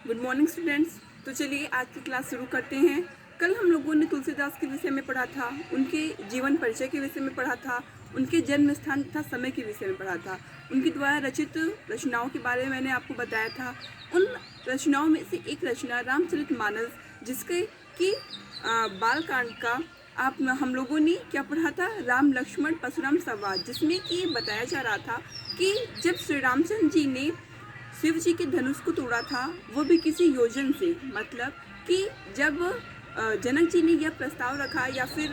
Good morning students. तो चलिए आज की क्लास शुरू करते हैं। कल हम लोगों ने तुलसीदास के विषय में पढ़ा था, उनके जीवन परिचय के विषय में पढ़ा था, उनके जन्म स्थान तथा समय के विषय में पढ़ा था, उनके द्वारा रचित रचनाओं के बारे में मैंने आपको बताया था। उन रचनाओं में से एक रचना रामचरितमानस, जिसके की बालकांड का हम लोगों ने क्या पढ़ा था, राम लक्ष्मण परशुराम संवाद, जिसमें कि बताया जा रहा था कि जब श्री रामचंद्र जी ने शिव जी के धनुष को तोड़ा था, वो भी किसी योजन से, मतलब कि जब जनक जी ने यह प्रस्ताव रखा या फिर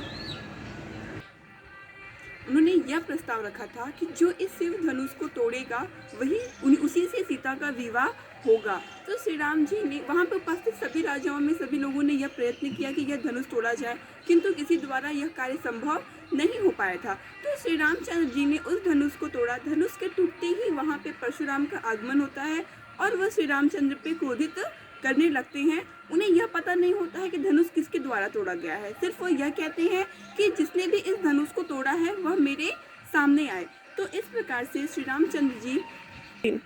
उन्होंने यह प्रस्ताव रखा था कि जो इस शिव धनुष को तोड़ेगा वही उसी से सीता का विवाह होगा। तो श्री राम जी ने वहाँ पर उपस्थित सभी राजाओं में सभी लोगों ने यह प्रयत्न किया कि यह धनुष तोड़ा जाए, किंतु किसी द्वारा यह कार्य संभव नहीं हो पाया था। तो श्री रामचंद्र जी ने उस धनुष को तोड़ा। धनुष के टूटते ही वहाँ पे परशुराम का आगमन होता है और वह श्री रामचंद्र पे क्रोधित करने लगते हैं। उन्हें यह पता नहीं होता है कि धनुष किसके द्वारा तोड़ा गया है, सिर्फ वो यह कहते हैं कि जिसने भी इस धनुष को तोड़ा है वह मेरे सामने आए। तो इस प्रकार से श्री रामचंद्र जी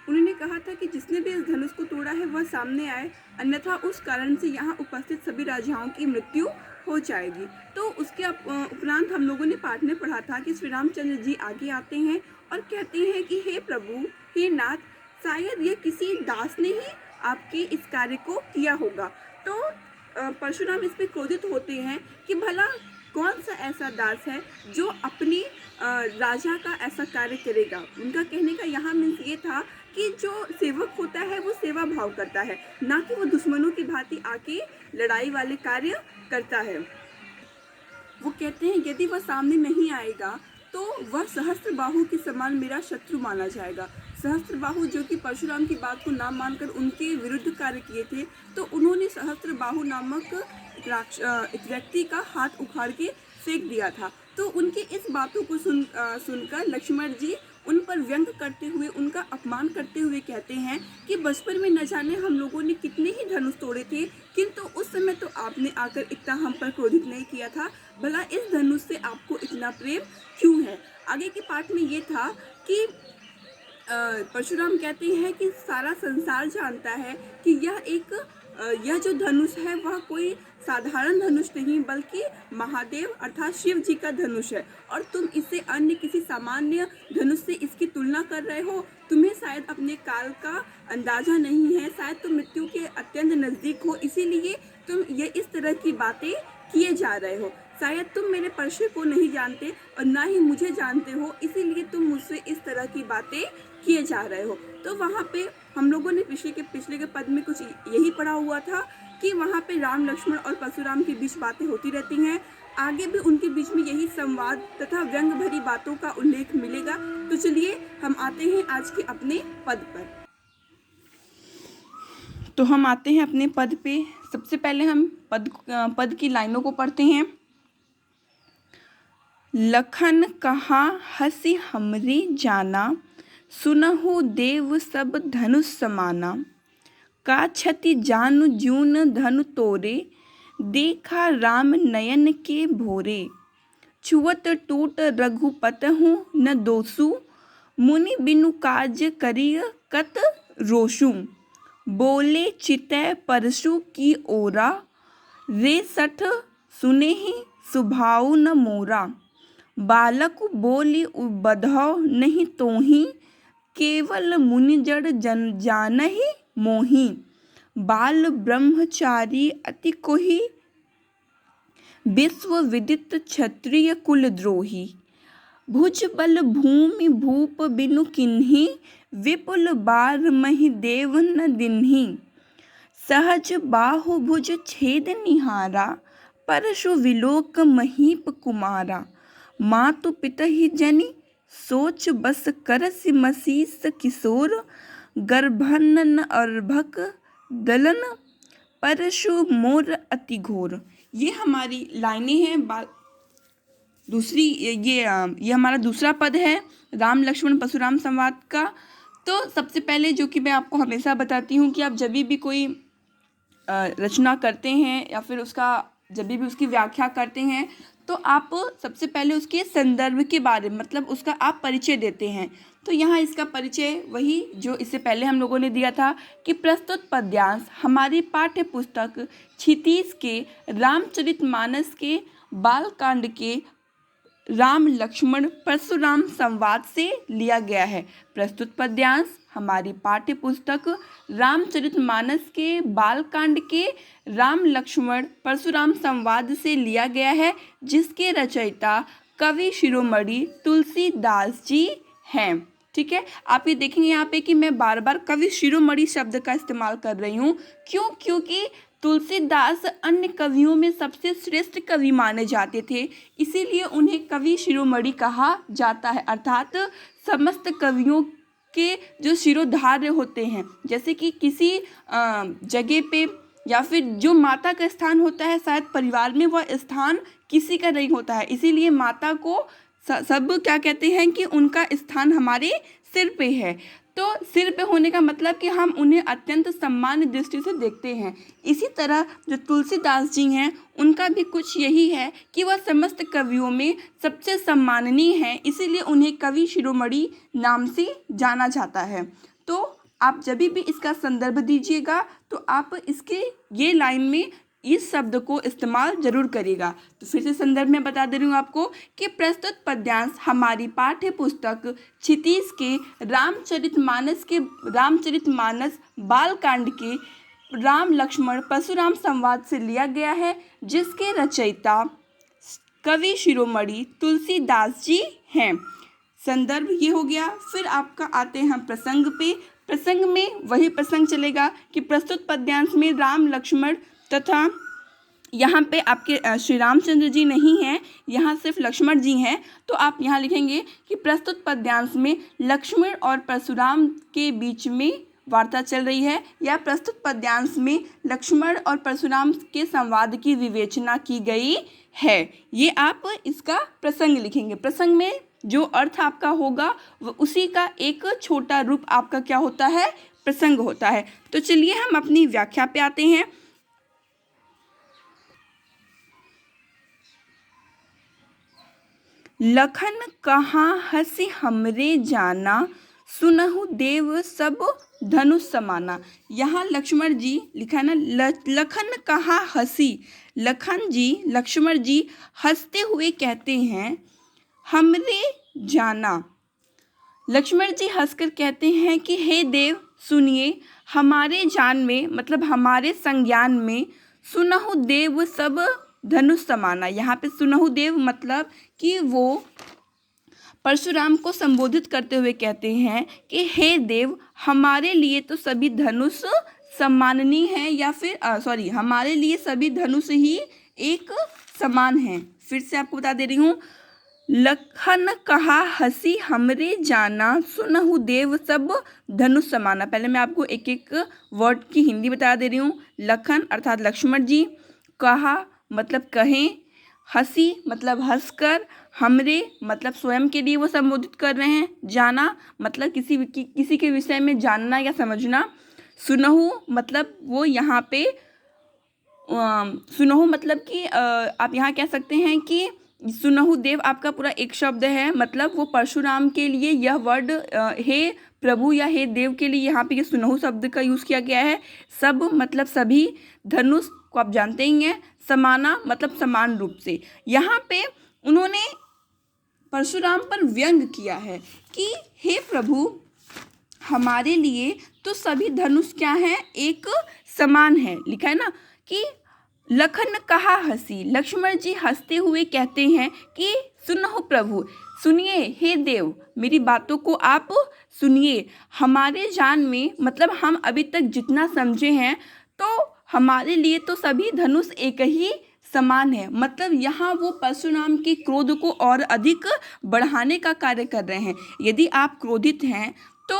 उन्होंने कहा था कि जिसने भी इस धनुष को तोड़ा है वह सामने आए, अन्यथा उस कारण से यहाँ उपस्थित सभी राजाओं की मृत्यु हो जाएगी। तो उसके उपरांत हम लोगों ने पाठ में पढ़ा था कि श्री रामचंद्र जी आगे आते हैं और कहते हैं कि हे प्रभु, हे नाथ, शायद यह किसी दास ने ही आपके इस कार्य को किया होगा। तो परशुराम इस पे क्रोधित होते हैं कि भला कौन सा ऐसा दास है जो अपनी राजा का ऐसा कार्य करेगा। उनका कहने का यहाँ मीन्स ये था कि जो सेवक होता है वो सेवा भाव करता है, ना कि वो दुश्मनों की भांति आके लड़ाई वाले कार्य करता है। वो कहते हैं यदि वह सामने नहीं आएगा तो वह सहस्त्रबाहु के समान मेरा शत्रु माना जाएगा। सहस्त्रबाहु जो कि परशुराम की बात को ना मानकर उनके विरुद्ध कार्य किए थे, तो उन्होंने सहस्त्रबाहु नामक एक व्यक्ति का हाथ उखाड़ के फेंक दिया था। तो उनके इस बातों को सुनकर लक्ष्मण जी उन पर व्यंग करते हुए, उनका अपमान करते हुए कहते हैं कि बचपन में न जाने हम लोगों ने कितने ही धनुष तोड़े थे, किंतु उस समय तो आपने आकर इतना हम पर क्रोधित नहीं किया था। भला इस धनुष से आपको इतना प्रेम क्यों है। आगे के पाठ में ये था कि परशुराम कहते हैं कि सारा संसार जानता है कि यह जो धनुष है वह कोई साधारण धनुष नहीं बल्कि महादेव अर्थात शिव जी का धनुष है, और तुम इसे अन्य किसी सामान्य धनुष से इसकी तुलना कर रहे हो। तुम्हें शायद अपने काल का अंदाजा नहीं है, शायद तुम मृत्यु के अत्यंत नज़दीक हो, इसीलिए तुम ये इस तरह की बातें किए जा रहे हो। शायद तुम मेरे परिचय को नहीं जानते और ना ही मुझे जानते हो, इसीलिए तुम मुझसे इस तरह की बातें किए जा रहे हो। तो वहाँ पे हम लोगों ने पिछले के पद में कुछ यही पढ़ा हुआ था कि वहाँ पे राम लक्ष्मण और परशुराम के बीच बातें होती रहती हैं। आगे भी उनके बीच में यही संवाद तथा व्यंग भरी बातों का उल्लेख मिलेगा। तो चलिए हम आते हैं आज के अपने पद पर। तो हम आते हैं अपने पद पे। सबसे पहले हम पद की लाइनों को पढ़ते हैं। लखन कहा हंसी हमरी जाना, सुनहु देव सब धनुष समाना। का क्षति जानु जून धनु तोरे, देखा राम नयन के भोरे। छुअत टूट रघुपतहु न दोषु, मुनि बिनु काज करिय कत रोषु। बोले चितय परशु की ओरा, रे सठ सुने ही सुभाउ न मोरा। बालक बोली बधौ नहीं तोहि, केवल मुनि जड़ जानहि मोहि। बाल ब्रह्मचारी अति कोहि, विश्व विदित क्षत्रिय कुल द्रोही। भुज बल भूमि भूप बिनु किन्ही, विपुल बार महि देव न दिन्ही। सहज बाहु भुज छेद निहारा, परशु विलोक महीप कुमारा। मातु पितहि जनि सोच बस करसि मसीस किशोर, गर्भन अर्भक दलन परशु मोर अति घोर। ये हमारी लाइनें हैं। दूसरी ये हमारा दूसरा पद है राम लक्ष्मण परशुराम संवाद का। तो सबसे पहले जो कि मैं आपको हमेशा बताती हूँ कि आप जब भी कोई रचना करते हैं या फिर जब भी उसकी व्याख्या करते हैं तो आप सबसे पहले उसके संदर्भ के बारे में, मतलब उसका आप परिचय देते हैं। तो यहाँ इसका परिचय वही जो इससे पहले हम लोगों ने दिया था कि प्रस्तुत पद्यांश हमारी पाठ्य पुस्तक क्षितिज के रामचरितमानस के बालकांड के राम लक्ष्मण परशुराम संवाद से लिया गया है। प्रस्तुत पद्यांश हमारी पाठ्य पुस्तक रामचरितमानस के बालकांड के राम लक्ष्मण परशुराम संवाद से लिया गया है, जिसके रचयिता कवि शिरोमणि तुलसीदास जी हैं। ठीक है, आप ये देखेंगे यहाँ पे कि मैं बार बार कवि शिरोमणि शब्द का इस्तेमाल कर रही हूँ। क्यों? क्योंकि तुलसीदास अन्य कवियों में सबसे श्रेष्ठ कवि माने जाते थे, इसीलिए उन्हें कवि शिरोमणि कहा जाता है। अर्थात समस्त कवियों के जो शिरोधार्य होते हैं, जैसे कि किसी जगह पे या फिर जो माता का स्थान होता है, शायद परिवार में वह स्थान किसी का नहीं होता है, इसीलिए माता को सब क्या कहते हैं कि उनका स्थान हमारे सिर पे है। तो सिर पे होने का मतलब कि हम उन्हें अत्यंत सम्मान्य दृष्टि से देखते हैं। इसी तरह जो तुलसीदास जी हैं, उनका भी कुछ यही है कि वह समस्त कवियों में सबसे सम्माननीय हैं, इसीलिए उन्हें कवि शिरोमणि नाम से जाना जाता है। तो आप जब भी इसका संदर्भ दीजिएगा तो आप इसके ये लाइन में इस शब्द को इस्तेमाल जरूर करिएगा। तो फिर से संदर्भ में बता दे रही हूँ आपको कि प्रस्तुत पद्यांश हमारी पाठ्य पुस्तक क्षितिज के रामचरितमानस बालकांड के राम लक्ष्मण परशुराम संवाद से लिया गया है, जिसके रचयिता कवि शिरोमणि तुलसीदास जी हैं। संदर्भ ये हो गया। फिर आपका आते हैं हम प्रसंग पे। प्रसंग में वही प्रसंग चलेगा कि प्रस्तुत पद्यांश में राम लक्ष्मण तथा यहाँ पे आपके श्री रामचंद्र जी नहीं हैं, यहाँ सिर्फ लक्ष्मण जी हैं। तो आप यहाँ लिखेंगे कि प्रस्तुत पद्यांश में लक्ष्मण और परशुराम के बीच में वार्ता चल रही है, या प्रस्तुत पद्यांश में लक्ष्मण और परशुराम के संवाद की विवेचना की गई है। ये आप इसका प्रसंग लिखेंगे। प्रसंग में जो अर्थ आपका होगा वो उसी का एक छोटा रूप आपका क्या होता है, प्रसंग होता है। तो चलिए हम अपनी व्याख्या पे आते हैं। लखन कहाँ हंसी हमरे जाना, सुनहु देव सब धनुष समाना। यहाँ लक्ष्मण जी लिखा है ना, लखन कहाँ हंसी। लखन जी लक्ष्मण जी हंसते हुए कहते हैं हमरे जाना। लक्ष्मण जी हंसकर कहते हैं कि हे देव सुनिए, हमारे जान में मतलब हमारे संज्ञान में सुनहु देव सब धनुष समाना। यहाँ पे सुनहु देव मतलब कि वो परशुराम को संबोधित करते हुए कहते हैं कि हे देव, हमारे लिए तो सभी धनुष सम्माननीय हैं, या फिर हमारे लिए सभी धनुष ही एक समान हैं। फिर से आपको बता दे रही हूँ, लखन कहा हंसी हमरे जाना, सुनहु देव सब धनुष समाना। पहले मैं आपको एक एक वर्ड की हिंदी बता दे रही हूँ। लखन अर्थात लक्ष्मण जी, कहा मतलब कहें, हंसी मतलब हंसकर, हमरे मतलब स्वयं के लिए वो संबोधित कर रहे हैं, जाना मतलब किसी के विषय में जानना या समझना, सुनहु मतलब वो यहाँ पे सुनहु मतलब कि आप यहाँ कह सकते हैं कि सुनहु देव आपका पूरा एक शब्द है, मतलब वो परशुराम के लिए यह वर्ड हे प्रभु या हे देव के लिए यहाँ पे ये सुनहु शब्द का यूज़ किया गया है। सब मतलब सभी, धनुष को आप जानते ही हैं, समाना मतलब समान रूप से। यहाँ पे उन्होंने परशुराम पर व्यंग किया है कि हे प्रभु, हमारे लिए तो सभी धनुष क्या हैं, एक समान है। लिखा है ना कि लखन कहा हंसी, लक्ष्मण जी हंसते हुए कहते हैं कि सुनो प्रभु, सुनिए हे देव, मेरी बातों को आप सुनिए। हमारे जान में मतलब हम अभी तक जितना समझे हैं तो हमारे लिए तो सभी धनुष एक ही समान है। मतलब यहाँ वो परशुराम के क्रोध को और अधिक बढ़ाने का कार्य कर रहे हैं। यदि आप क्रोधित हैं तो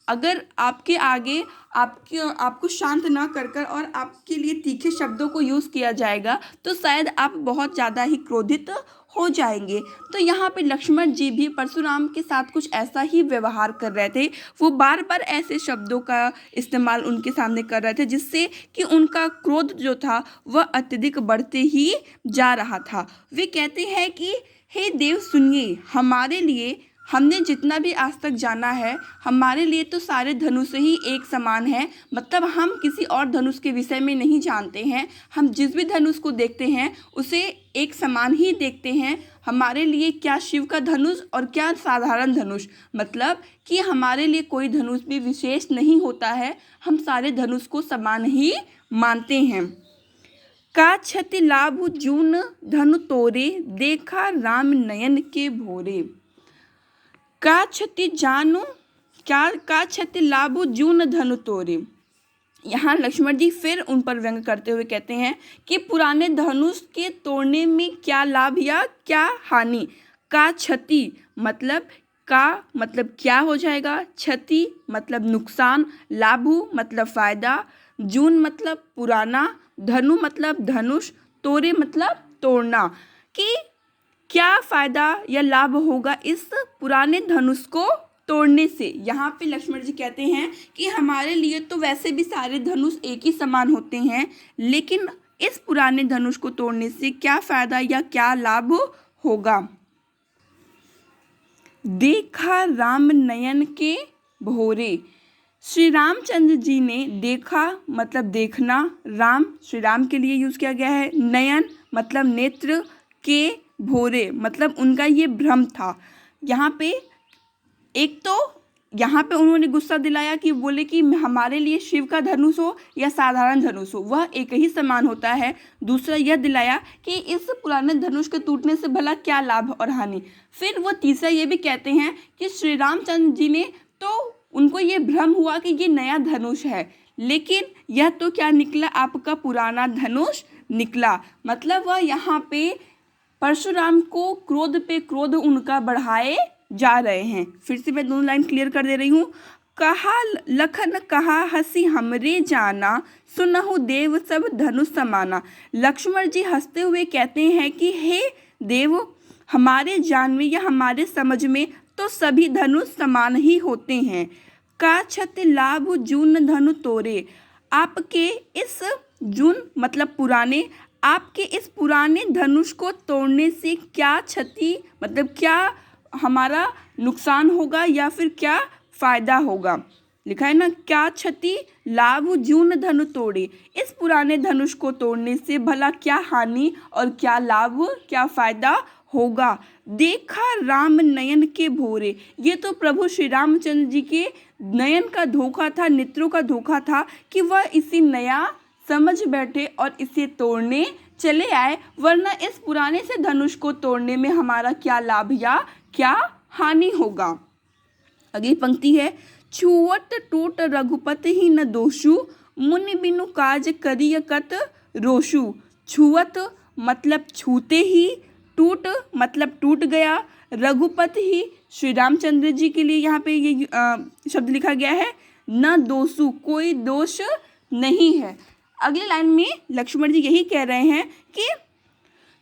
अगर आपके आगे आपको शांत ना कर और आपके लिए तीखे शब्दों को यूज़ किया जाएगा तो शायद आप बहुत ज़्यादा ही क्रोधित हो जाएंगे। तो यहाँ पे लक्ष्मण जी भी परशुराम के साथ कुछ ऐसा ही व्यवहार कर रहे थे। वो बार बार ऐसे शब्दों का इस्तेमाल उनके सामने कर रहे थे जिससे कि उनका क्रोध जो था वह अत्यधिक बढ़ते ही जा रहा था। वे कहते हैं कि हे देव सुनिए, हमारे लिए हमने जितना भी आज तक जाना है, हमारे लिए तो सारे धनुष ही एक समान है। मतलब हम किसी और धनुष के विषय में नहीं जानते हैं। हम जिस भी धनुष को देखते हैं उसे एक समान ही देखते हैं। हमारे लिए क्या शिव का धनुष और क्या साधारण धनुष, मतलब कि हमारे लिए कोई धनुष भी विशेष नहीं होता है। हम सारे धनुष को समान ही मानते हैं। का क्षति लाभ जून धनु तोरे, देखा राम नयन के भोरे। का क्षति जानु क्या का क्षति लाभ जून धनु तोरे। यहाँ लक्ष्मण जी फिर उन पर व्यंग करते हुए कहते हैं कि पुराने धनुष के तोड़ने में क्या लाभ या क्या हानि। का क्षति मतलब क्या हो जाएगा, क्षति मतलब नुकसान, लाभु मतलब फायदा, जून मतलब पुराना, धनु मतलब धनुष, तोरे मतलब तोड़ना, कि क्या फायदा या लाभ होगा इस पुराने धनुष को तोड़ने से। यहाँ पे लक्ष्मण जी कहते हैं कि हमारे लिए तो वैसे भी सारे धनुष एक ही समान होते हैं, लेकिन इस पुराने धनुष को तोड़ने से क्या फायदा या क्या लाभ होगा। देखा राम नयन के भोरे। श्री रामचंद्र जी ने देखा मतलब देखना, राम श्री राम के लिए यूज़ किया गया है, नयन मतलब नेत्र, के भोरे मतलब उनका ये भ्रम था। यहाँ पे एक तो यहाँ पे उन्होंने गुस्सा दिलाया कि बोले कि हमारे लिए शिव का धनुष हो या साधारण धनुष हो वह एक ही समान होता है। दूसरा यह दिलाया कि इस पुराने धनुष के टूटने से भला क्या लाभ और हानि। फिर वो तीसरा ये भी कहते हैं कि श्री रामचंद्र जी ने तो उनको ये भ्रम हुआ कि ये नया धनुष है, लेकिन यह तो क्या निकला, आपका पुराना धनुष निकला। मतलब वह यहाँ पे परशुराम को क्रोध पे क्रोध उनका बढ़ाए जा रहे हैं। फिर से मैं दोनों लाइन क्लियर कर दे रही हूँ। कहा लखन कहा हंसी हमरे जाना, सुनहु देव सब धनुष समाना। लक्ष्मण जी हंसते हुए कहते हैं कि हे देव, हमारे जान में या हमारे समझ में तो सभी धनुष समान ही होते हैं। का क्षति लाभ जून धनु तोरे। आपके इस जून मतलब पुराने, आपके इस पुराने धनुष को तोड़ने से क्या क्षति मतलब क्या हमारा नुकसान होगा या फिर क्या फायदा होगा। लिखा है ना, क्या क्षति लाभ जून धनु तोड़े। इस पुराने धनुष को तोड़ने से भला क्या हानि और क्या लाभ क्या फायदा होगा। देखा राम नयन के भोरे। ये तो प्रभु श्री रामचंद्र जी के नयन का धोखा था, नेत्रों का धोखा था कि वह इसी नया समझ बैठे और इसे तोड़ने चले आए, वरना इस पुराने से धनुष को तोड़ने में हमारा क्या लाभ या क्या हानि होगा। अगली पंक्ति है, छुअत टूट रघुपति ही न दोषु, मुनि बिनु काज करिय कत रोषु। छुअत मतलब छूते ही, टूट मतलब टूट गया, रघुपति ही श्री रामचंद्र जी के लिए यहाँ पे ये शब्द लिखा गया है, न दोषु कोई दोष नहीं है। अगली लाइन में लक्ष्मण जी यही कह रहे हैं कि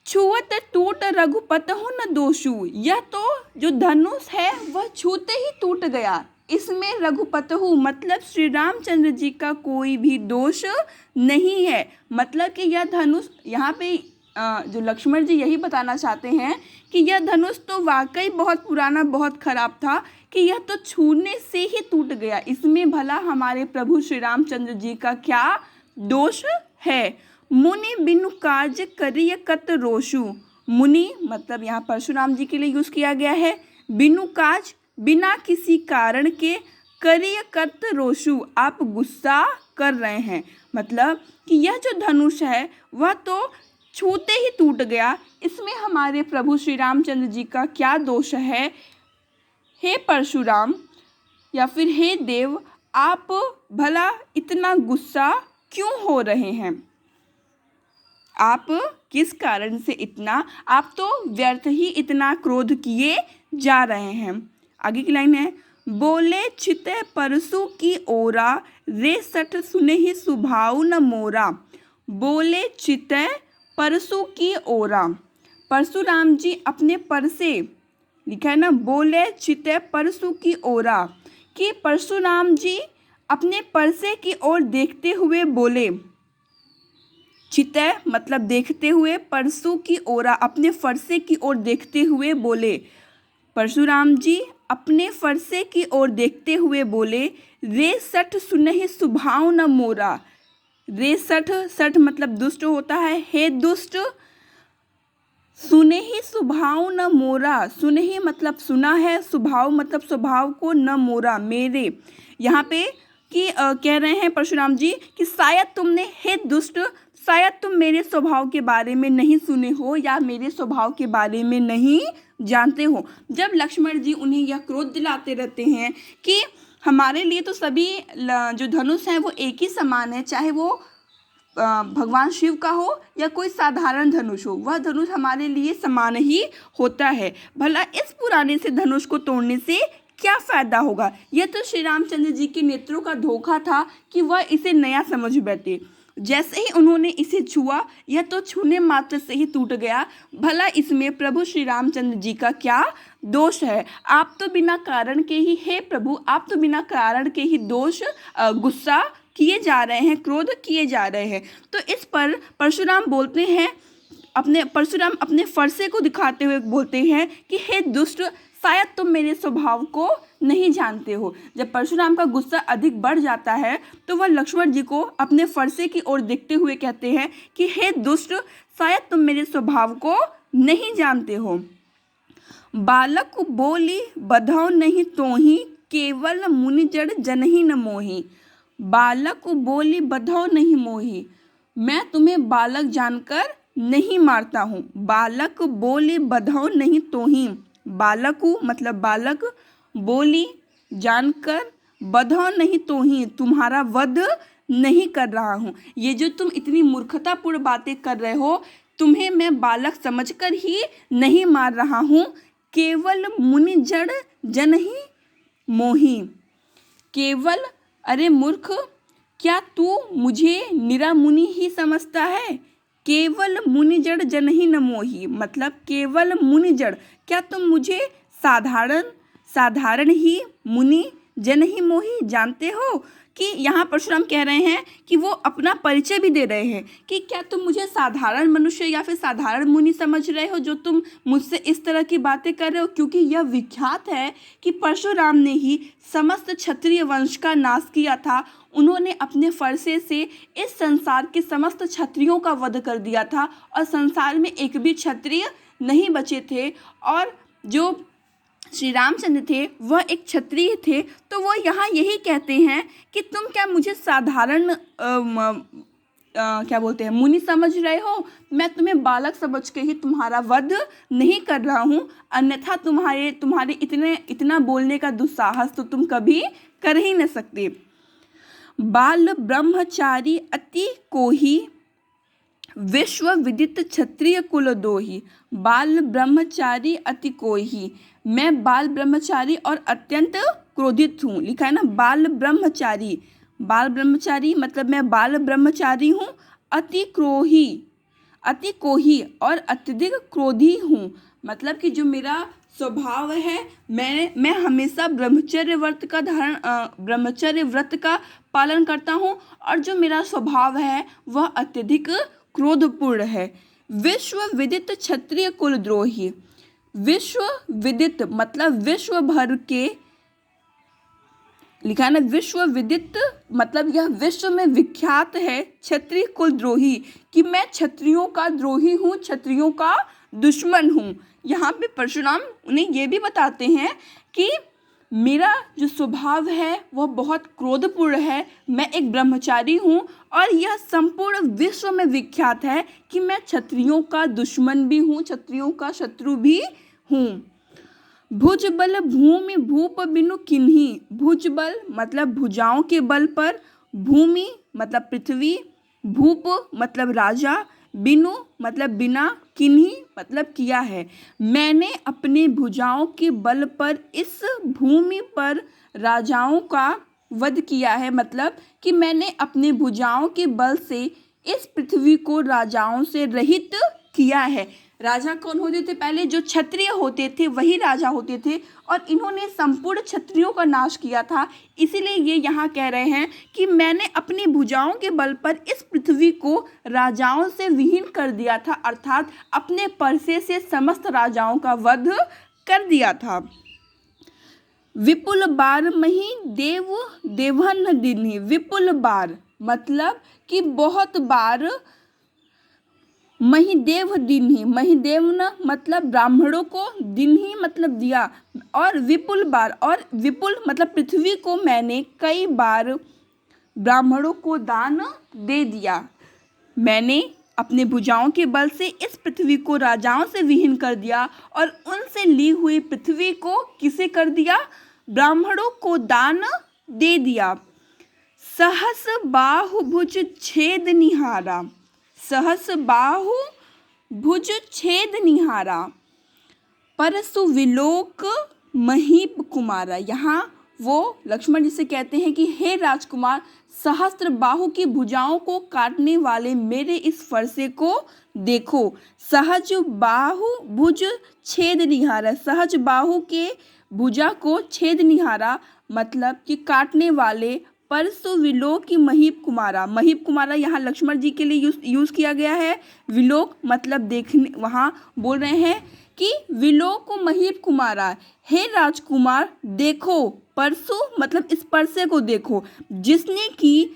छुअत टूट रघुपत हूँ न दोषु। यह तो जो धनुष है वह छूते ही टूट गया, इसमें रघुपत हूँ मतलब श्री रामचंद्र जी का कोई भी दोष नहीं है। मतलब कि यह धनुष यहाँ पे जो लक्ष्मण जी यही बताना चाहते हैं कि यह धनुष तो वाकई बहुत पुराना बहुत खराब था कि यह तो छूने से ही टूट गया, इसमें भला हमारे प्रभु श्री रामचंद्र जी का क्या दोष है। मुनि बिनु काज करिय कत रोषु। मुनि मतलब यहाँ परशुराम जी के लिए यूज किया गया है, बिनु काज बिना किसी कारण के, करिय कत रोषु आप गुस्सा कर रहे हैं। मतलब कि यह जो धनुष है वह तो छूते ही टूट गया, इसमें हमारे प्रभु श्री रामचंद्र जी का क्या दोष है। हे परशुराम या फिर हे देव, आप भला इतना गुस्सा क्यों हो रहे हैं, आप किस कारण से इतना, आप तो व्यर्थ ही इतना क्रोध किए जा रहे हैं। आगे की लाइन है, बोले चिते परसु की ओरा, रे सठ सुने ही सुभाव न मोरा। बोले चिते परसु की ओरा। परशुराम जी अपने पर से, लिखा है ना, बोले चिते परसु की ओरा, कि परशुराम जी अपने परसे की ओर देखते हुए बोले। चिते मतलब देखते हुए, परसु की ओरा अपने फरसे की ओर देखते हुए बोले। परशुराम जी अपने फरसे की ओर देखते हुए बोले, रे सठ सुनहि सुभाव न मोरा। रे सठ, सठ मतलब दुष्ट होता है। हे दुष्ट, सुने ही स्वभाव न मोरा। सुने ही मतलब सुना है, स्वभाव मतलब स्वभाव को, न मोरा मेरे। यहाँ पे कि कह रहे हैं परशुराम जी कि शायद तुमने, हे दुष्ट, शायद तुम मेरे स्वभाव के बारे में नहीं सुने हो या मेरे स्वभाव के बारे में नहीं जानते हो। जब लक्ष्मण जी उन्हें यह क्रोध दिलाते रहते हैं कि हमारे लिए तो सभी जो धनुष हैं वो एक ही समान है, चाहे वो भगवान शिव का हो या कोई साधारण धनुष हो, वह धनुष हमारे लिए समान ही होता है। भला इस पुराने से धनुष को तोड़ने से क्या फायदा होगा। यह तो श्री रामचंद्र जी के नेत्रों का धोखा था कि वह इसे नया समझ बैठे। जैसे ही उन्होंने इसे छुआ, यह तो छूने मात्र से ही टूट गया। भला इसमें प्रभु श्री रामचंद्र जी का क्या दोष है। आप तो बिना कारण के ही, हे प्रभु, आप तो बिना कारण के ही दोष, गुस्सा किए जा रहे हैं, क्रोध किए जा रहे हैं। तो इस पर परशुराम बोलते हैं, परशुराम अपने फरसे को दिखाते हुए बोलते हैं कि हे दुष्ट, शायद तुम मेरे स्वभाव को नहीं जानते हो। जब परशुराम का गुस्सा अधिक बढ़ जाता है तो वह लक्ष्मण जी को अपने फरसे की ओर देखते हुए कहते हैं कि हे दुष्ट, शायद तुम मेरे स्वभाव को नहीं जानते हो। बालक बोली बधौ नहीं तोहि, केवल मुनि जड़ जनहि न मोहि। बालक बोली बधौ नहीं मोहि, मैं तुम्हें बालक जानकर नहीं मारता हूँ। बालक बोली बधौ नहीं तोहि, बालकु मतलब बालक, बोली जानकर, बधौ नहीं तोहि तुम्हारा वध नहीं कर रहा हूँ। ये जो तुम इतनी मूर्खतापूर्ण बातें कर रहे हो, तुम्हें मैं बालक समझकर ही नहीं मार रहा हूँ। केवल मुनि जड़ जनहि मोहि। केवल, अरे मूर्ख, क्या तू मुझे निरा मुनि ही समझता है। केवल मुनि जड़ जनहि न मोहि मतलब केवल मुनि जड़, क्या तुम मुझे साधारण ही मुनि जन ही मोहि जानते हो। कि यहाँ परशुराम कह रहे हैं कि वो अपना परिचय भी दे रहे हैं कि क्या तुम मुझे साधारण मनुष्य या फिर साधारण मुनि समझ रहे हो जो तुम मुझसे इस तरह की बातें कर रहे हो। क्योंकि यह विख्यात है कि परशुराम ने ही समस्त क्षत्रिय वंश का नाश किया था। उन्होंने अपने फरसे से इस संसार के समस्त क्षत्रियों का वध कर दिया था और संसार में एक भी क्षत्रिय नहीं बचे थे। और जो श्री रामचंद्र थे वह एक क्षत्रिय थे। तो वो यहाँ यही कहते हैं कि तुम क्या मुझे साधारण क्या बोलते हैं मुनि समझ रहे हो। मैं तुम्हें बालक समझ के ही तुम्हारा वध नहीं कर रहा हूँ, अन्यथा तुम्हारे इतना बोलने का दुस्साहस तो तुम कभी कर ही न सकते। बाल ब्रह्मचारी अति कोही, विश्व विदित क्षत्रिय कुल दोही। बाल ब्रह्मचारी अति कोही, मैं बाल ब्रह्मचारी और अत्यंत क्रोधित हूँ। लिखा है ना बाल ब्रह्मचारी, बाल ब्रह्मचारी मतलब मैं बाल ब्रह्मचारी हूँ। अति कोही और अत्यधिक क्रोधी हूँ, मतलब कि जो मेरा स्वभाव है, मैं हमेशा ब्रह्मचर्य व्रत का पालन करता हूँ और जो मेरा स्वभाव है वह अत्यधिक क्रोधपूर्ण है। विश्व विदित क्षत्रिय कुलद्रोही, विश्व विदित मतलब विश्व भर के, लिखा है ना विश्व विदित मतलब यह विश्व में विख्यात है क्षत्रिय कुलद्रोही, कि मैं क्षत्रियों का द्रोही हूँ, क्षत्रियों का दुश्मन हूँ। यहाँ पे परशुराम उन्हें ये भी बताते हैं कि मेरा जो स्वभाव है वह बहुत क्रोधपूर्ण है, मैं एक ब्रह्मचारी हूँ और यह संपूर्ण विश्व में विख्यात है कि मैं क्षत्रियों का दुश्मन भी हूँ, क्षत्रियों का शत्रु भी हूँ। भुज बल भूमि भूप बिनु किन्ही, भुज बल मतलब भुजाओं के बल पर, भूमि मतलब पृथ्वी, भूप मतलब राजा, बिनु मतलब बिना, किन्ही मतलब किया है। मैंने अपने भुजाओं के बल पर इस भूमि पर राजाओं का वध किया है, मतलब कि मैंने अपने भुजाओं के बल से इस पृथ्वी को राजाओं से रहित किया है। राजा कौन होते थे पहले, जो क्षत्रिय होते थे वही राजा होते थे और इन्होंने संपूर्ण क्षत्रियों का नाश किया था। इसीलिए ये यहाँ कह रहे हैं कि मैंने अपनी भुजाओं के बल पर इस पृथ्वी को राजाओं से विहीन कर दिया था, अर्थात अपने परसे से समस्त राजाओं का वध कर दिया था। विपुल बार मही देव देवहन दिन्हि। विपुल बार मतलब कि बहुत बार, महिदेव दिन्हि, महिदेव न मतलब ब्राह्मणों को, दिन्हि मतलब दिया, और विपुल बार, और विपुल मतलब पृथ्वी को मैंने कई बार ब्राह्मणों को दान दे दिया। मैंने अपने भुजाओं के बल से इस पृथ्वी को राजाओं से विहीन कर दिया और उनसे ली हुई पृथ्वी को किसे कर दिया? ब्राह्मणों को दान दे दिया। सहस बाहु भुज छेद निहारा, सहस बाहु भुज छेद निहारा, परसु विलोक महीप कुमारा। यहाँ वो लक्ष्मण जी से कहते हैं कि हे राजकुमार, सहस्त्र बाहु की भुजाओं को काटने वाले मेरे इस फरसे को देखो। सहज बाहु भुज छेद निहारा, सहज बाहु के भुजा को छेद निहारा मतलब कि काटने वाले, परसु विलोक की महीप कुमारा। महीप कुमारा यहाँ लक्ष्मण जी के लिए यूज किया गया है। विलोक मतलब देखने, वहाँ बोल रहे हैं कि विलोक महीप कुमारा, हे राजकुमार देखो, परसु मतलब इस परसे को देखो जिसने कि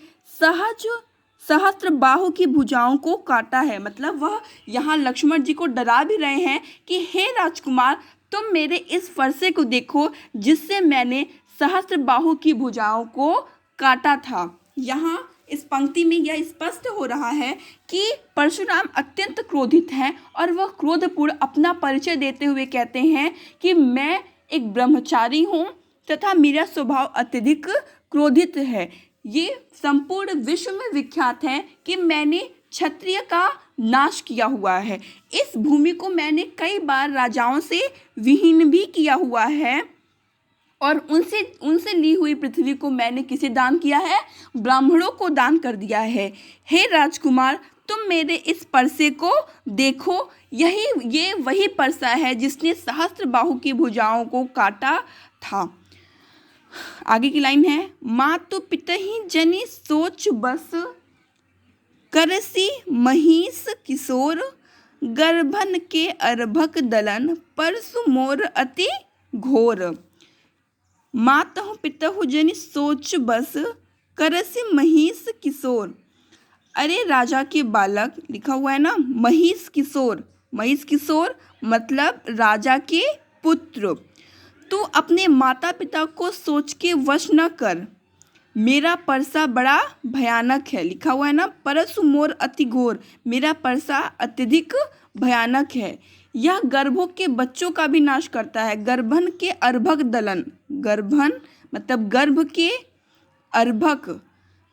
सहस्त्र बाहु की भुजाओं को काटा है। मतलब वह यहाँ लक्ष्मण जी को डरा भी रहे हैं कि हे राजकुमार, तुम मेरे इस फरसे को देखो जिससे मैंने सहस्त्र बाहु की भुजाओं को काटा था। यहाँ इस पंक्ति में यह स्पष्ट हो रहा है कि परशुराम अत्यंत क्रोधित हैं और वह क्रोधपूर्ण अपना परिचय देते हुए कहते हैं कि मैं एक ब्रह्मचारी हूँ तथा मेरा स्वभाव अत्यधिक क्रोधित है। ये संपूर्ण विश्व में विख्यात है कि मैंने क्षत्रिय का नाश किया हुआ है। इस भूमि को मैंने कई बार राजाओं से विहीन भी किया हुआ है और उनसे ली हुई पृथ्वी को मैंने किसे दान किया है? ब्राह्मणों को दान कर दिया है। हे राजकुमार, तुम मेरे इस परसे को देखो, ये वही परसा है जिसने सहस्त्र बाहु की भुजाओं को काटा था। आगे की लाइन है, मातु पितहि जनि सोच बस, करसी महिष किशोर, गर्भन के अर्भक दलन, परसु मोर अति घोर। मातहु पितहु जनि सोच बस, करसी महिष किशोर। अरे राजा के बालक, लिखा हुआ है ना महिष किशोर, महिष किशोर मतलब राजा के पुत्र, तू अपने माता पिता को सोच के वश न कर, मेरा परसा बड़ा भयानक है। लिखा हुआ है ना परसु मोर अति घोर, मेरा परसा अत्यधिक भयानक है। यह गर्भों के बच्चों का भी नाश करता है। गर्भन के अर्भक दलन, गर्भन मतलब गर्भ के, अर्भक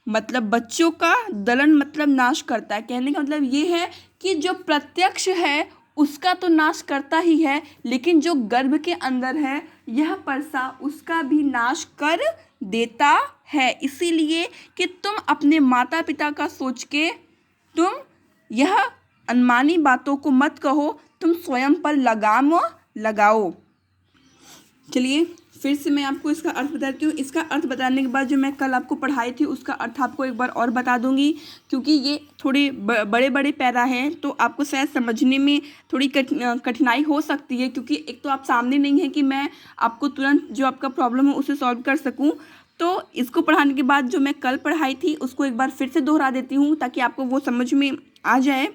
मतलब बच्चों का, दलन मतलब नाश करता है। कहने का मतलब ये है कि जो प्रत्यक्ष है उसका तो नाश करता ही है, लेकिन जो गर्भ के अंदर है यह परसा उसका भी नाश कर देता है। इसीलिए कि तुम अपने माता पिता का सोच के तुम यह अनमानी बातों को मत कहो, तुम स्वयं पर लगाम लगाओ। चलिए फिर से मैं आपको इसका अर्थ बताती हूँ। इसका अर्थ बताने के बाद जो मैं कल आपको पढ़ाई थी उसका अर्थ आपको एक बार और बता दूंगी, क्योंकि ये थोड़े बड़े बड़े पैरा हैं तो आपको शायद समझने में थोड़ी कठिनाई हो सकती है, क्योंकि एक तो आप सामने नहीं है कि मैं आपको तुरंत जो आपका प्रॉब्लम है उसे सॉल्व कर सकूँ। तो इसको पढ़ाने के बाद जो मैं कल पढ़ाई थी उसको एक बार फिर से दोहरा देती हूँ ताकि आपको वो समझ में आ जाए।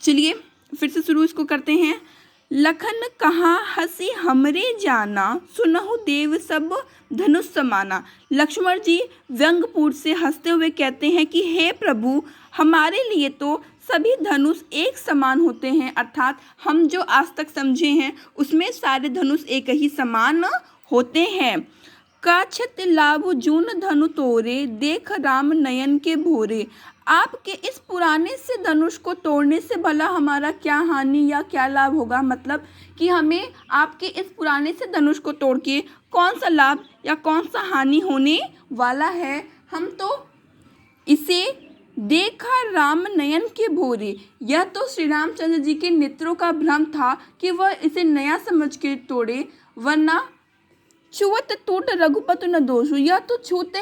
चलिए फिर से शुरू इसको करते हैं। लखन कहाँ हंसी हमरे जाना, सुनहु देव सब धनुष समाना। लक्ष्मण जी व्यंग्यपूर्ण से हंसते हुए कहते हैं कि हे प्रभु, हमारे लिए तो सभी धनुष एक समान होते हैं, अर्थात हम जो आज तक समझे हैं उसमें सारे धनुष एक ही समान होते हैं। काछत लाभ जून धनु तोरे, देख राम नयन के भोरे। आपके इस पुराने से धनुष को तोड़ने से भला हमारा क्या हानि या क्या लाभ होगा? मतलब कि हमें आपके इस पुराने से धनुष को तोड़ के कौन सा लाभ या कौन सा हानि होने वाला है? हम तो इसे देखा राम नयन के भोरे, यह तो श्री रामचंद्र जी के नेत्रों का भ्रम था कि वह इसे नया समझ के तोड़े, वरना छुअत टूट रघुपति न दोषु, यह तो छूते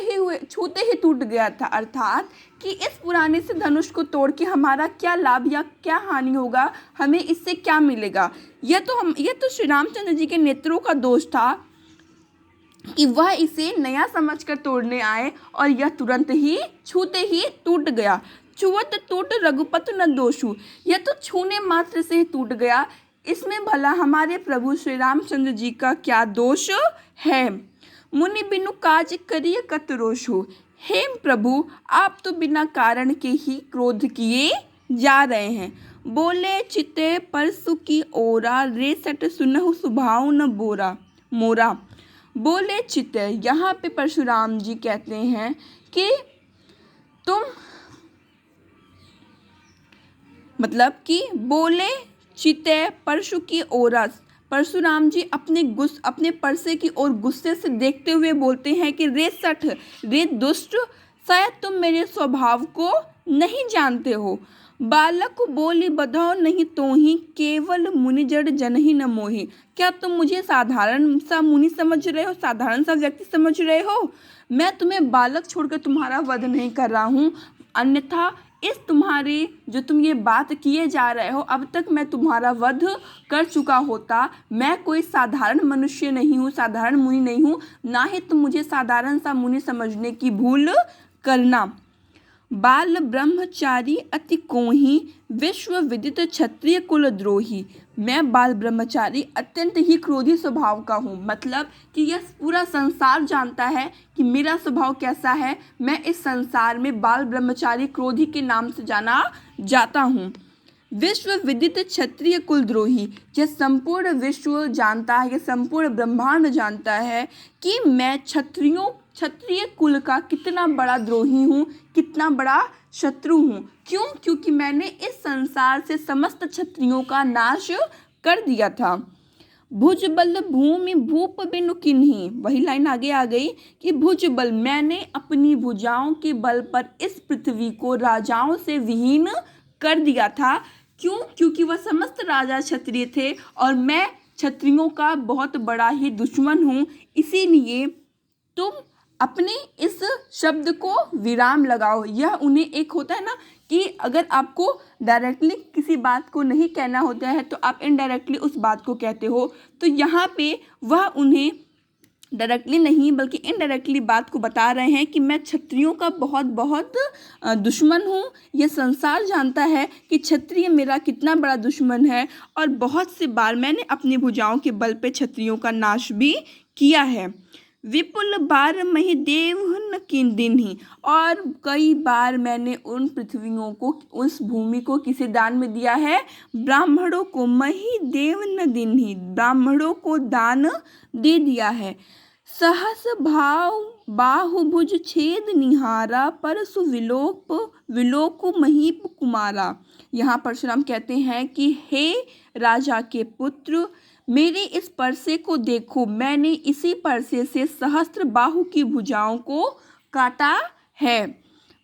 ही टूट गया था। अर्थात कि इस पुराने से धनुष को तोड़ के हमारा क्या लाभ या क्या हानि होगा, हमें इससे क्या मिलेगा? यह तो श्री रामचंद्र जी के नेत्रों का दोष था। कि वह इसे नया समझकर तोड़ने आए और यह तुरंत ही छूते ही टूट गया। छुअत टूट रघुपत न दोषु, यह तो छूने मात्र से ही टूट गया, इसमें भला हमारे प्रभु श्री रामचंद्र जी का क्या दोष है। मुनि बिनु काज करिय कत रोषु, हे प्रभु आप तो बिना कारण के ही क्रोध किए जा रहे हैं। बोले चिते परसु की ओरा, रे सट सुनहु सुभाव न बोरा मोरा। बोले चिते, यहाँ पे परशुराम जी कहते हैं कि तुम मतलब कि बोले चिते परशु की ओर, परशुराम जी अपने परसे की ओर गुस्से से देखते हुए बोलते हैं कि रे सठ, रे दुष्ट, शायद तुम मेरे स्वभाव को नहीं जानते हो। बालक बोली बधाओ नहीं तो ही, केवल मुनि जड़ जन ही न मोहि। क्या तुम मुझे साधारण सा मुनि समझ रहे हो, साधारण सा व्यक्ति समझ रहे हो? मैं तुम्हें बालक छोड़कर तुम्हारा वध नहीं कर रहा हूँ, अन्यथा इस तुम्हारे जो तुम ये बात किए जा रहे हो, अब तक मैं तुम्हारा वध कर चुका होता। मैं कोई साधारण मनुष्य नहीं हूँ, साधारण मुनि नहीं हूँ, ना ही तुम मुझे साधारण सा मुनि समझने की भूल करना। बाल ब्रह्मचारी अति कोहि, विश्व विदित क्षत्रिय कुल द्रोही। मैं बाल ब्रह्मचारी अत्यंत ही क्रोधी स्वभाव का हूँ, मतलब कि यह पूरा संसार जानता है कि मेरा स्वभाव कैसा है। मैं इस संसार में बाल ब्रह्मचारी क्रोधी के नाम से जाना जाता हूँ। विश्व विदित क्षत्रिय कुल द्रोही, यह संपूर्ण विश्व जानता है, यह संपूर्ण ब्रह्मांड जानता है कि मैं क्षत्रिय कुल का कितना बड़ा द्रोही हूँ, कितना बड़ा शत्रु हूँ। क्यों? क्योंकि मैंने इस संसार से समस्त क्षत्रियों का नाश कर दिया था। भुज बल भूमि भूप बिनु किन्ही, वही लाइन आगे आ गई कि भुज बल, मैंने अपनी भुजाओं के बल पर इस पृथ्वी को राजाओं से विहीन कर दिया था। क्यों? क्योंकि वह समस्त राजा क्षत्रिय थे और मैं क्षत्रियों का बहुत बड़ा ही दुश्मन हूँ। इसीलिए तुम अपने इस शब्द को विराम लगाओ। यह उन्हें एक होता है ना कि अगर आपको डायरेक्टली किसी बात को नहीं कहना होता है तो आप इनडायरेक्टली उस बात को कहते हो, तो यहाँ पे वह उन्हें डायरेक्टली नहीं बल्कि इनडायरेक्टली बात को बता रहे हैं कि मैं क्षत्रियों का बहुत बहुत दुश्मन हूँ। यह संसार जानता है कि क्षत्रिय मेरा कितना बड़ा दुश्मन है और बहुत सी बार मैंने अपनी भुजाओं के बल पे क्षत्रियों का नाश भी किया है। विपुल बार मही देव न किन दिन ही, और कई बार मैंने उन पृथ्वियों को, उस भूमि को किसे दान में दिया है? ब्राह्मणों को। मही देव न दिन ही, ब्राह्मणों को दान दे दिया है। सहस भाव बाहुभुज छेद निहारा, परसु विलोक महीप कुमारा। यहाँ परशुराम कहते हैं कि हे राजा के पुत्र, मेरे इस परसे को देखो, मैंने इसी परसे से सहस्त्र बाहु की भुजाओं को काटा है।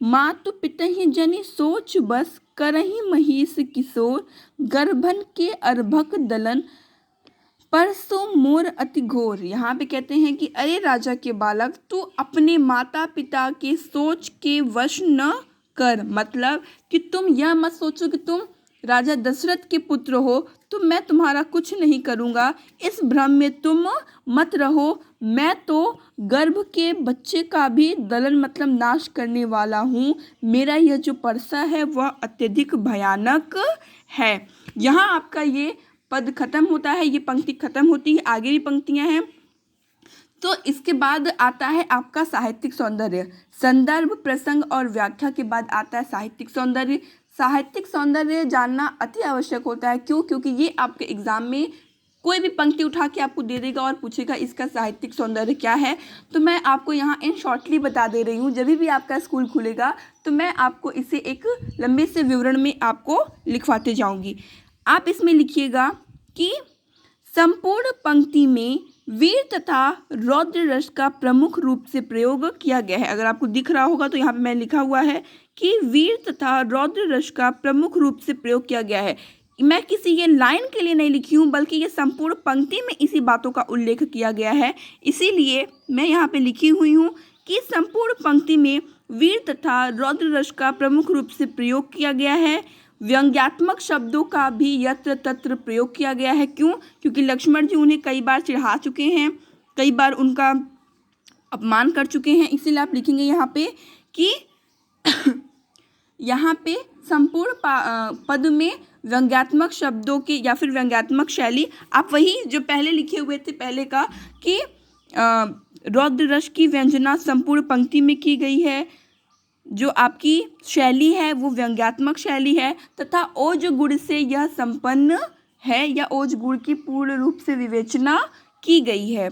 मातु पितहि जनि सोच बस, करहि महिष किशोर, गर्भन के अर्भक दलन, परसों मोर अति घोर। यहाँ पे कहते हैं कि अरे राजा के बालक, तू अपने माता पिता के सोच के वश न कर, मतलब कि तुम यह मत सोचो कि तुम राजा दशरथ के पुत्र हो तो मैं तुम्हारा कुछ नहीं करूँगा, इस भ्रम में तुम मत रहो। मैं तो गर्भ के बच्चे का भी दलन मतलब नाश करने वाला हूँ। मेरा यह जो परसा है वह अत्यधिक भयानक है। यहाँ आपका ये पद खत्म होता है, ये पंक्ति खत्म होती है, आगे भी पंक्तियाँ हैं। तो इसके बाद आता है आपका साहित्यिक सौंदर्य। संदर्भ, प्रसंग और व्याख्या के बाद आता है साहित्यिक सौंदर्य। साहित्यिक सौंदर्य जानना अति आवश्यक होता है। क्यों? क्योंकि ये आपके एग्जाम में कोई भी पंक्ति उठा के आपको दे देगा और पूछेगा इसका साहित्यिक सौंदर्य क्या है। तो मैं आपको यहाँ इन शॉर्टली बता दे रही हूँ, जब भी आपका स्कूल खुलेगा तो मैं आपको इसे एक लंबे से विवरण में आपको लिखवाते जाऊँगी। आप इसमें लिखिएगा कि संपूर्ण पंक्ति में वीर तथा रौद्र रस का प्रमुख रूप से प्रयोग किया गया है। अगर आपको दिख रहा होगा तो यहाँ पे मैं लिखा हुआ है कि वीर तथा रौद्र रस का प्रमुख रूप से प्रयोग किया गया है। मैं किसी ये लाइन के लिए नहीं लिखी हूँ बल्कि ये संपूर्ण पंक्ति में इसी बातों का उल्लेख किया गया है। इसीलिए मैं यहाँ पे लिखी हुई हूँ कि संपूर्ण पंक्ति में वीर तथा रौद्र रस का प्रमुख रूप से प्रयोग किया गया है। व्यंग्यात्मक शब्दों का भी यत्र तत्र प्रयोग किया गया है। क्यों? क्योंकि लक्ष्मण जी उन्हें कई बार चिढ़ा चुके हैं, कई बार उनका अपमान कर चुके हैं, इसीलिए आप लिखेंगे यहाँ पे कि यहाँ पे संपूर्ण पद में व्यंग्यात्मक शब्दों की या फिर व्यंग्यात्मक शैली, आप वही जो पहले लिखे हुए थे पहले का कि रौद्र रस की व्यंजना संपूर्ण पंक्ति में की गई है, जो आपकी शैली है वो व्यंग्यात्मक शैली है, तथा ओज गुण से यह संपन्न है या ओज गुण की पूर्ण रूप से विवेचना की गई है।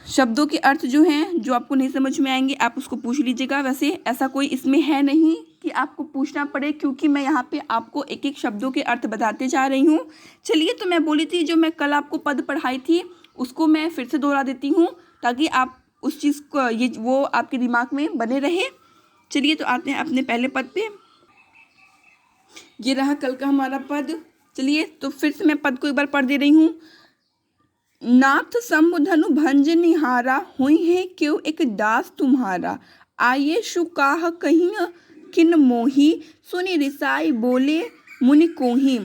शब्दों के अर्थ जो हैं जो आपको नहीं समझ में आएंगे आप उसको पूछ लीजिएगा। वैसे ऐसा कोई इसमें है नहीं कि आपको पूछना पड़े, क्योंकि मैं यहाँ पे आपको एक एक शब्दों के अर्थ बताते जा रही हूँ। चलिए, तो मैं बोली थी जो मैं कल आपको पद पढ़ाई थी उसको मैं फिर से दोहरा देती हूँ ताकि आप उस चीज़ को वो आपके दिमाग में बने रहे। चलिए, तो आते हैं अपने पहले पद पे। ये रहा कल का हमारा पद। चलिए, तो फिर से मैं पद को एक बार पढ़ दे रही हूँ। नाथ संबुधनु भंज निहारा, हुई है क्यों एक दास तुम्हारा। आये शुकाह कहीं किन मोही, सुनि रिसाई बोले मुनि कोही।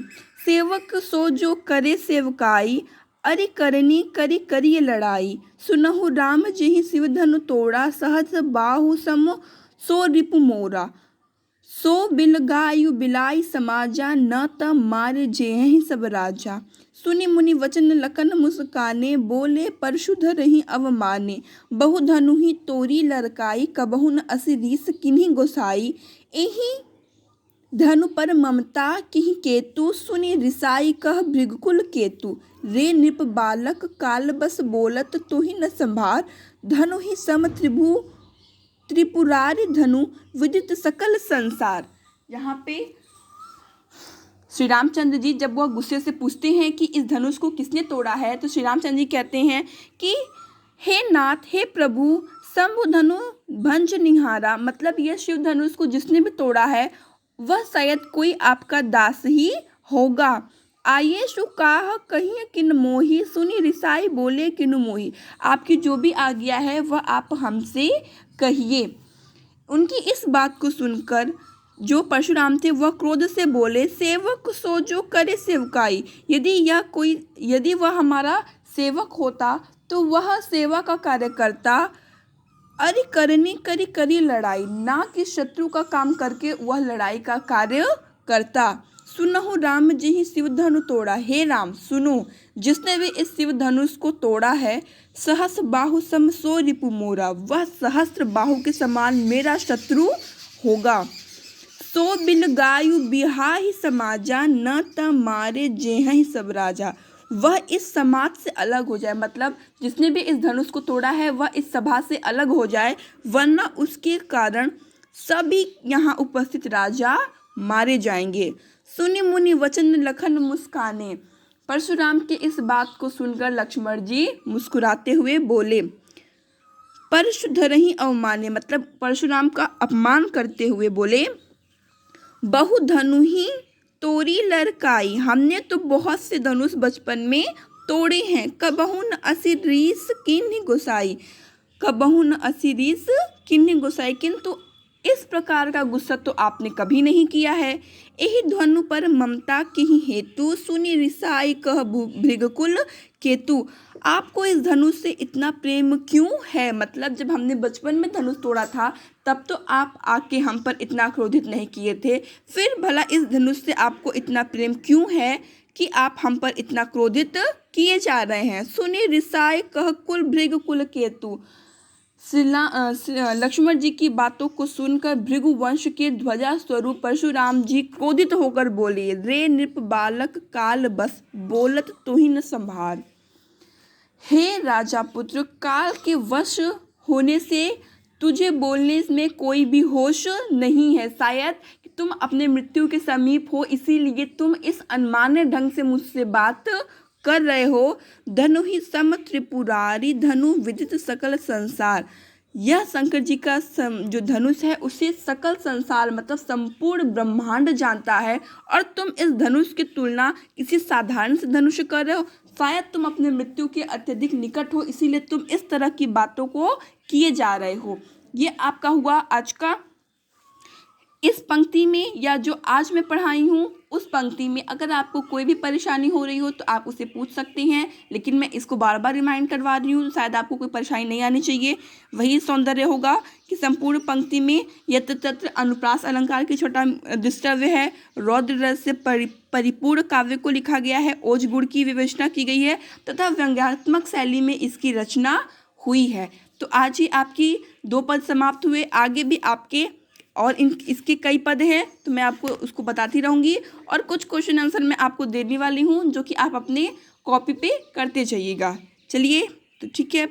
सेवक सो जो करे सेवकाई, अरि करनी करी करिय लड़ाई। सुनहु राम जिहि शिव धनु तोड़ा, सहज बाहु सम सो रिपु मोरा। सो बिल गायु बिलाई समाजा, न त मार जेहि सब राजा। सुनि मुनि वचन लखन मुस्काने, बोले परशुधर ही अवमाने। बहु धनु ही तोरी लड़काई, कबहु न असी रीस किन्हीं गोसाई। एहि धनु पर ममता किहि केतु, सुनि रिसाई कह भृगकुल केतु। रे नृप बालक काल बस बोलत, तुहि न संभार। धनु ही सम त्रिपुरारि धनु, विदित सकल संसार। यहाँ पे श्री रामचंद्र जी जब वह गुस्से से पूछते हैं कि इस धनुष को किसने तोड़ा है, तो श्री रामचंद्र जी कहते हैं कि हे नाथ, हे प्रभु, शंभु धनु भंज निहारा, मतलब यह शिव धनुष को जिसने भी तोड़ा है वह शायद कोई आपका दास ही होगा। आइए शुकाह कहीं किन मोही, सुनी रिसाई बोले किनु मोही। आपकी जो भी आज्ञा है वह आप हमसे कहिए। उनकी इस बात को सुनकर जो परशुराम थे वह क्रोध से बोले, सेवक सो जो करे सेवकाई। यदि वह हमारा सेवक होता तो वह सेवा का कार्य करता, अरि करनी करी करी लड़ाई, ना कि शत्रु का काम करके वह लड़ाई का कार्य करता। सुनहु राम जी ही शिव धनु तोड़ा, हे राम सुनो, जिसने भी इस शिव धनुष को तोड़ा है, सहस्र बाहु सम सो रिपु मोरा, वह सहस्त्र बाहु के समान मेरा शत्रु होगा। सो बिल गायु बिहाहि समाजा, न त मारे जेहि सब राजा। वह इस समाज से अलग हो जाए, मतलब जिसने भी इस धनुष को तोड़ा है वह इस सभा से अलग हो जाए, वरना उसके कारण सभी यहाँ उपस्थित राजा मारे जाएंगे। सुनि मुनि वचन लखन मुस्काने। परशुराम के इस बात को सुनकर लक्ष्मण जी मुस्कुराते हुए बोले। परशुधरहि अवमाने, मतलब परशुराम का अपमान करते हुए बोले, बहु धनु ही तोरी लड़काई, हमने तो बहुत से धनुष बचपन में तोड़े हैं। कबहु न असी रीस किन्हीं गोसाई, कबहु न असी रीस किन्हीं गोसाई, किंतु इस प्रकार का गुस्सा तो आपने कभी नहीं किया है। यही धनु पर ममता की ही हेतु, सुनि रिसाई कह भृगकुल केतु। आपको इस धनुष से इतना प्रेम क्यों है, मतलब जब हमने बचपन में धनुष तोड़ा था तब तो आप आके हम पर इतना क्रोधित नहीं किए थे, फिर भला इस धनुष से आपको इतना प्रेम क्यों है कि आप हम पर इतना क्रोधित किए जा रहे हैं। सुनि रिसाई कह कुल भृगकुल केतु। लक्ष्मण जी की बातों को सुनकर भृगु वंश के ध्वजा स्वरूप परशुराम जी क्रोधित होकर बोले, रे नृप बालक काल बस बोलत तुहि न संभार। हे राजा पुत्र, काल के वश होने से तुझे बोलने में कोई भी होश नहीं है। शायद कि तुम अपने मृत्यु के समीप हो, इसीलिए तुम इस अनमान्य ढंग से मुझसे बात कर रहे हो। धनु ही सम त्रिपुरारी, धनु विदित सकल संसार। यह शंकर जी का जो धनुष है उसे सकल संसार मतलब संपूर्ण ब्रह्मांड जानता है, और तुम इस धनुष की तुलना किसी साधारण से धनुष कर रहे हो। शायद तुम अपने मृत्यु के अत्यधिक निकट हो, इसीलिए तुम इस तरह की बातों को किए जा रहे हो। ये आपका हुआ आज का इस पंक्ति में या जो आज मैं पढ़ाई हूँ उस पंक्ति में अगर आपको कोई भी परेशानी हो रही हो तो आप उसे पूछ सकते हैं, लेकिन मैं इसको बार बार रिमाइंड करवा रही हूँ तो शायद आपको कोई परेशानी नहीं आनी चाहिए। वही सौंदर्य होगा कि संपूर्ण पंक्ति में यत्र तत्र अनुप्रास अलंकार की छटा दृष्टव्य है, रौद्र रस से परिपूर्ण काव्य को लिखा गया है, ओज गुण की विवेचना की गई है तथा व्यंग्यात्मक शैली में इसकी रचना हुई है। तो आज ही आपकी 2 पद समाप्त हुए, आगे भी आपके और इसके कई पद हैं तो मैं आपको उसको बताती रहूँगी और कुछ क्वेश्चन आंसर मैं आपको देने वाली हूँ जो कि आप अपने कॉपी पे करते जाइएगा। चलिए तो ठीक है।